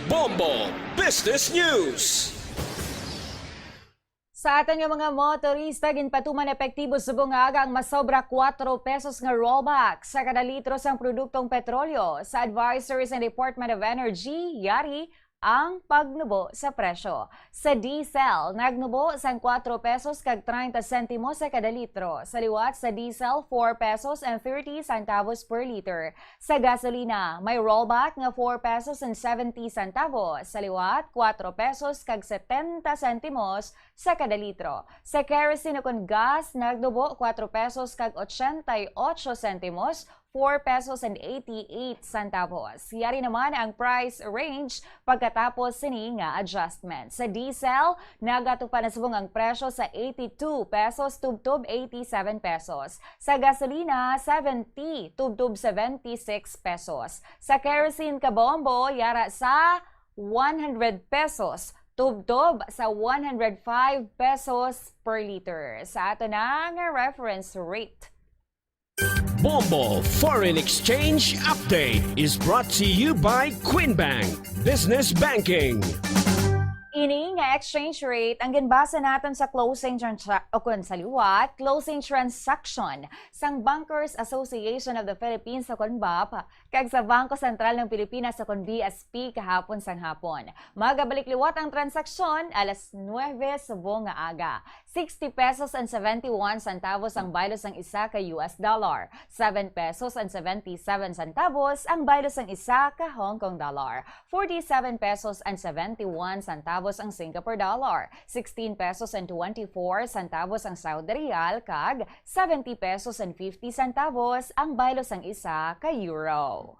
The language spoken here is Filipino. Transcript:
Bombo Business News. Sa atin nga mga motorista, ginpatuman epektibo sa bungaga ang masobra 4 pesos nga rollback sa kada litro sang produktong petrolyo. Sa advisories ng Department of Energy, yari ang pagnubo sa presyo. Sa diesel, nagnubo sang 4 pesos kag 30 sentimos sa kada litro. Sa liwat sa diesel, 4 pesos and 30 centavos per liter. Sa gasolina, may rollback nga 4 pesos and 70 centavos. Sa liwat, 4 pesos kag 70 sentimos sa kada litro. Sa kerosene ukon gas, nagnubo 4 pesos kag 88 sentimos, 4 pesos and 88 centavos. Yari naman ang price range pagkatapos sini nga adjustment. Sa diesel, nagatupan na subong ang presyo sa 82 pesos tubtob 87 pesos. Sa gasolina, 70 tubtob 76 pesos. Sa kerosene kabombo, yara sa 100 pesos tubtob sa 105 pesos per liter. Sa ato na nga reference rate. Bombo Foreign Exchange Update is brought to you by Quinbank Business Banking. Ini nga exchange rate ang ginbasa natin sa closing transaction sang Bankers Association of the Philippines sa BAP kag sa Bangko Sentral ng Pilipinas sa BSP kahapon sang hapon. Magabalik liwat ang transaksyon alas 9 sa buong nga aga. 60 pesos and 71 centavos ang baylos ng isa ka US dollar. 7 pesos and 77 centavos ang baylos ng isa ka Hong Kong dollar. 47 pesos and 71 centavos ang Singapore dollar. 16 pesos and 24 centavos ang Saudi Real kag 70 pesos and 50 centavos ang baylos ng isa ka euro.